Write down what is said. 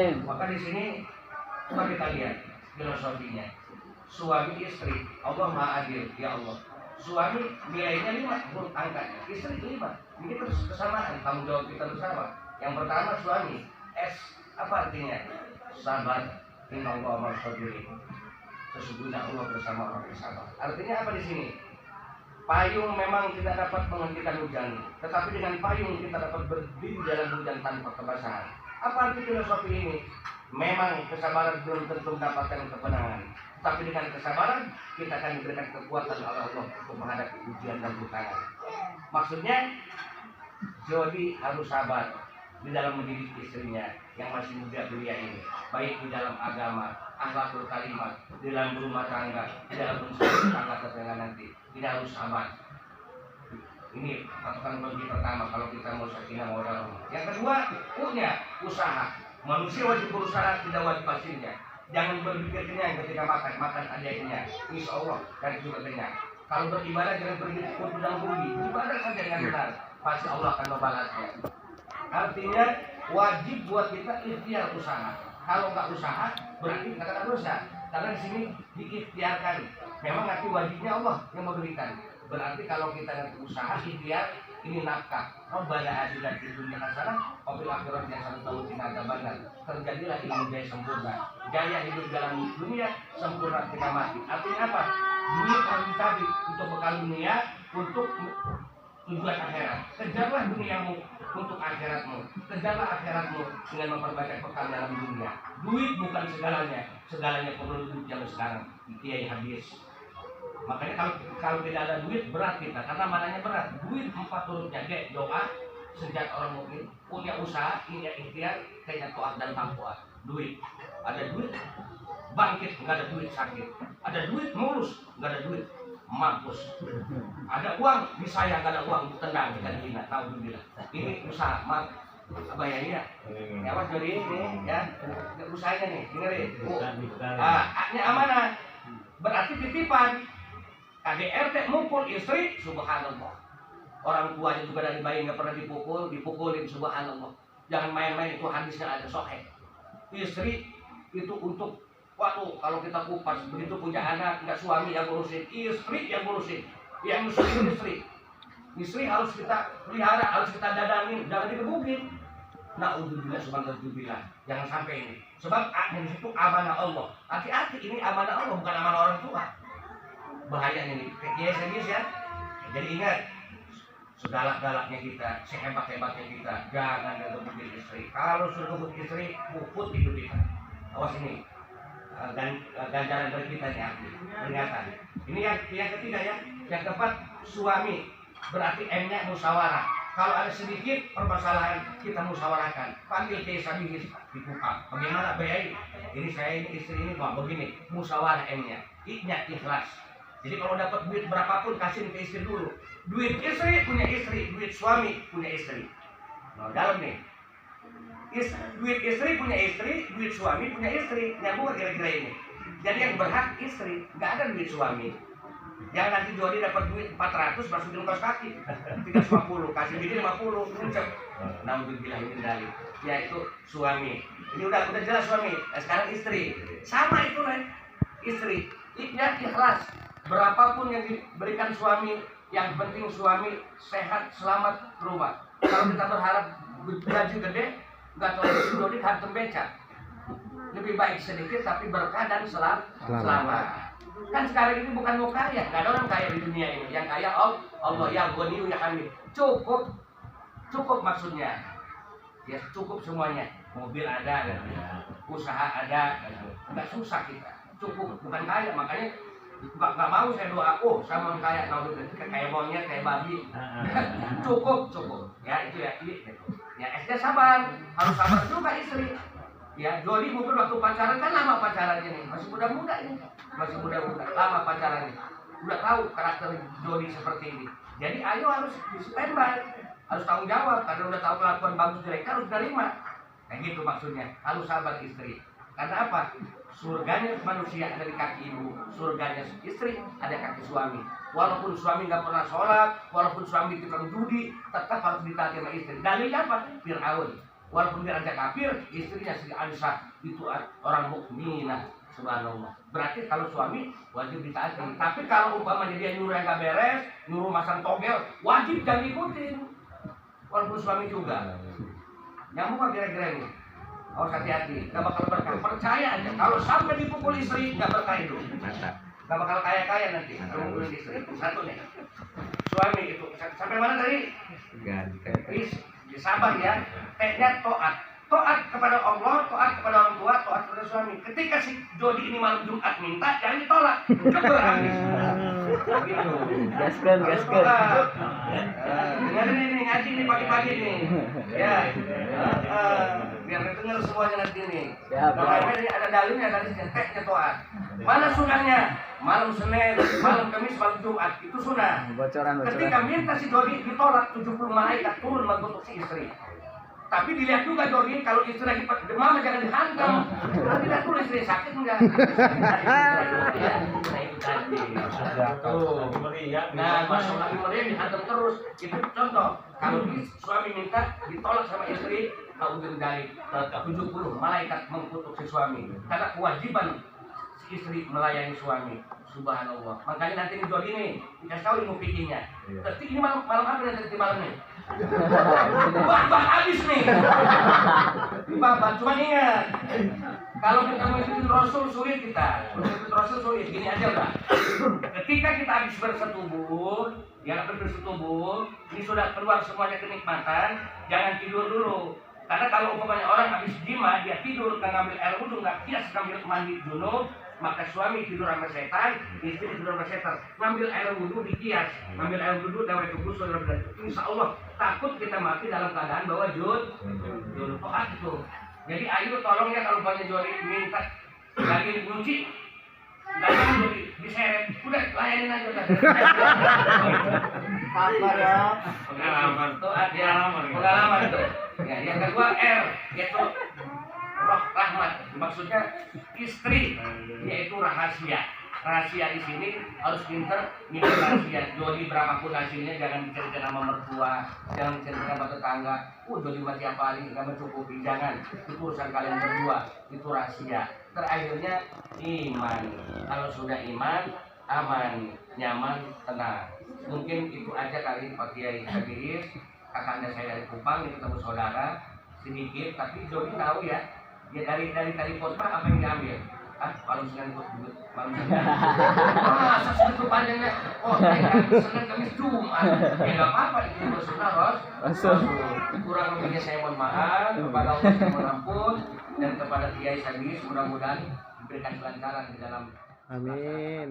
Amin. Maka di sini coba kita lihat filosofinya. Suami istri, Allah Maha Adil, ya Allah. Suami nilainya 5 huruf angkanya, istri 5. Ini terus kesamaan, tanggung jawab kita bersama. Yang pertama suami, S, apa artinya? Sabar. Innallaha ma'as-sabirin. Sesungguhnya Allah bersama orang yang sabar. Artinya apa di sini? Payung memang tidak dapat menghentikan hujan, tetapi dengan payung kita dapat berdiri di dalam hujan tanpa kebasahan. Apa arti filosofi ini? Memang kesabaran belum tentu mendapatkan kemenangan, tapi dengan kesabaran kita akan diberikan kekuatan oleh Allah untuk menghadapi ujian dan rintangan. Maksudnya, Jody harus sabar di dalam mendidik istrinya yang masih muda belia ini, baik di dalam agama, akhlakul kalimat, di dalam rumah tangga, di dalam usaha tangga tetangga nanti. Tidak harus sabar. Ini patokan bagi pertama kalau kita mau sakinah mawaddah. Yang kedua, punya usaha. Manusia wajib berusaha, tidak wajib hasilnya. Jangan berpikir kenyang ketika makan adanya. Insya Allah dan juga kenyang. Kalau beribadah jangan berpikir dan rugi. Ibadah saja dengan benar, pasti Allah akan membalasnya. Artinya wajib buat kita ikhtiar usaha. Kalau nggak usaha berarti kita kena dosa. Karena di sini diikhtiarkan. Memang nanti wajibnya Allah yang memberikan. Berarti kalau kita nanti usaha ikhtiar, ini nafkah. Rabbana atina fid dunya hasanah wa fil akhirati hasanah wa qina adzabannar. Terjadilah ilmu jaya sempurna. Jaya hidup dalam dunia sempurna ketika mati. Artinya apa? Duit harus dicari untuk bekal dunia, untuk tujuan akhirat. Kejarlah duniamu untuk akhiratmu. Kejarlah akhiratmu dengan memperbanyak bekal dalam dunia. Duit bukan segalanya. Segalanya perlu duit yang sekarang. Kiai habis. Makanya kalau tidak ada duit berat kita, karena mananya berat. Duit 4 hurufnya, doa, sejak orang mukmin, punya usaha, punya ikhtiar, kayaknya taat dan takwa. Duit, ada duit, bangkit, nggak ada duit sakit. Ada duit mulus, nggak ada duit mampus. Ada uang disayang, nggak ada uang tendang, kita dihina. Tahu bilang, ini usaha, bayarnya. Ya mas jadi ini ya, usahanya nih, dengerin. Haknya amanah, berarti titipan. KDRT mukul istri, subhanallah. Orang tuanya juga dari bayi nggak pernah dipukulin, subhanallah. Jangan main-main, itu hadisnya ada sahih. Istri itu untuk, waduh, kalau kita kupas begitu punya anak, nggak suami yang ngurusin, istri yang ngurusin, yang ngurusin istri. Istri harus kita pelihara, harus kita dadangin, jangan dikebukin. Na'udzubillah subhanallah, jangan sampai ini. Sebab di situ amanah Allah. Hati-hati, ini amanah Allah, bukan amanah orang tua. Bahayanya ini, ya serius ya. Jadi ingat, segalak-galaknya kita, sehebat-hebatnya kita, jangan ngebukin istri. Kalau sudah ngebut istri, puput hidup kita. Awas ini, ganjaran dari kita nih, peringatan. Ini yang ketiga ya. Yang keempat, suami. Berarti M-nya musyawarah. Kalau ada sedikit permasalahan, kita musyawarahkan. Panggil ke sabihis, dibuka. Bagaimana bayar? Ini saya ini istri ini kok begini. Musyawarah M-nya. I-nya ikhlas. Jadi kalau dapat duit berapapun kasih ke istri dulu. Duit istri punya istri, duit suami punya istri. Nah, dalam nih. Duit istri punya istri, duit suami punya istri. Nyambung kira-kira ini. Jadi yang berhak istri, nggak ada duit suami. Jangan nanti Jody dapat duit 400 masukin kaos kaki 350, kasih bini 50, ngucap. Alhamdulillah ini dari. Ya itu suami. Ini udah jelas suami. Nah, sekarang istri. Sama itu lah. Istri. Ikhlas ikhlas. Berapapun yang diberikan suami, yang penting suami sehat, selamat, rumah. Kalau kita berharap gaji gede, nggak tahu Jody hantam beca. Lebih baik sedikit tapi berkah dan selamat. Kan sekarang ini bukan mau kaya, nggak ada orang kaya di dunia ini. Yang kaya Allah, yang Ghaniyu ya Hamid. Cukup maksudnya. Ya cukup semuanya. Mobil ada, usaha ada, nggak susah kita. Cukup, bukan kaya. Makanya nggak mau saya doa, sama kayak kayak monyet, kayak babi. cukup ya itu ya ini ya SD sabar, harus sabar juga istri ya. Jody mungkin waktu pacaran kan lama pacarannya nih, masih muda ini, lama pacarannya, udah tahu karakter Jody seperti ini. Jadi ayo harus standby, harus tanggung jawab, karena udah tahu kelakuan bagus jelek harus terima. Kayak gitu maksudnya, harus sabar istri. Karena apa? Surganya manusia ada di kaki ibu, surganya istri ada di kaki suami. Walaupun suami nggak pernah sholat, walaupun suami tukang judi, tetap harus ditaati sama istri. Dalilnya apa? Fir'aun. walaupun dia raja kafir, istrinya Sri Aisyah itu orang mukminah. Subhanallah. Berarti kalau suami wajib ditaati. Tapi kalau umpamanya dia nyuruh yang gak beres, nyuruh masang togel, wajib jangan ikutin. Walaupun suami juga. Nyambung kan kira-kira ini? Harus hati-hati, gak bakal berkah. Percaya aja, kalau sampai dipukul istri, gak berkah itu. Gak bakal kaya-kaya nanti. Kalau mukulin istri, satu nih. Suami itu, sampai mana tadi? Sabar ya. T-nya to'at. To'at kepada Allah, to'at kepada orang tua, to'at kepada suami. Ketika si Jody ini malam Jumat minta, jangan ditolak. Coba habis. Gitu. Gaskan. Dengerin ini, ngaji nih pagi-pagi nih. Ya. Biar denger semuanya nanti nih. Kalau ini ada dalilnya, ada teknya to'at. Mana sunahnya? Malam Senin, malam Kamis, malam Jumat. Itu sunah. Bocoran. Ketika minta si Jody ditolak, 70 malaikat turun mengutuk si istri. Tapi dilihat juga Jody, kalau istri lagi demam jangan dihantam. Nanti tidak tulis istri sakit enggak. Nah, masalah lagi meriah dihantam terus. Itu contoh. Kalau suami minta ditolak sama istri, kemudian dari 70 malaikat mengutuk si suami. Karena kewajiban si istri melayani suami. Subhanallah. Makanya nanti ini Jody nih, dikasih tahu ilmu fikihnya. Ketik ini malam apa nanti malam nih? Bah habis nih. Bah cuma ingat, kalau kita mengikuti Rasul sulit kita. Mengikuti Rasul sulit. Gini aja udah. Ketika kita habis bersetubuh, ini sudah keluar semuanya kenikmatan, jangan tidur dulu. Karena kalau umpamanya orang habis jima, dia tidur kan ngambil air wudhu, nggak biasa ngambil mandi junub, maka suami tidur sama setan, istri tidur sama setan. Ngambil air wudhu dikias, ngambil air wudhu dan itu gusul dalam bulan. Insya Allah takut kita mati dalam keadaan bawa junub. Toat itu. Jadi ayo tolong ya kalau banyak Jody minta lagi nyuci, jangan Jody diseret, udah layanin aja udah. Sabar ya. Pengalaman tuh ada pengalaman tuh. Ya, yang kedua R yaitu roh rahmat, maksudnya istri yaitu rahasia. Rahasia di sini harus pinter milih rahasia. Jody berapapun hasilnya jangan diceritakan sama mertua, jangan diceritakan sama tetangga. Jody mati apa hari nggak mencukupi, jangan. Itu urusan kalian berdua, itu rahasia. Terakhirnya iman. Kalau sudah iman, aman, nyaman, tenang. Mungkin itu aja kali Pak Kiai Sabiris. Kakaknya saya dari Kupang, dia ketemu saudara sedikit, tapi Jody tahu ya. Ya dari khotbah apa yang diambil? Malam Senin ikut malam Senin. Masa segitu panjangnya? Senin Kamis Jumat. Ya nggak apa-apa itu bersunnah Rasul. Kurang lebihnya saya mohon maaf, kepada Allah saya mohon ampun, dan kepada Kiai Sabiris mudah-mudahan diberikan kelancaran di dalam. Amin.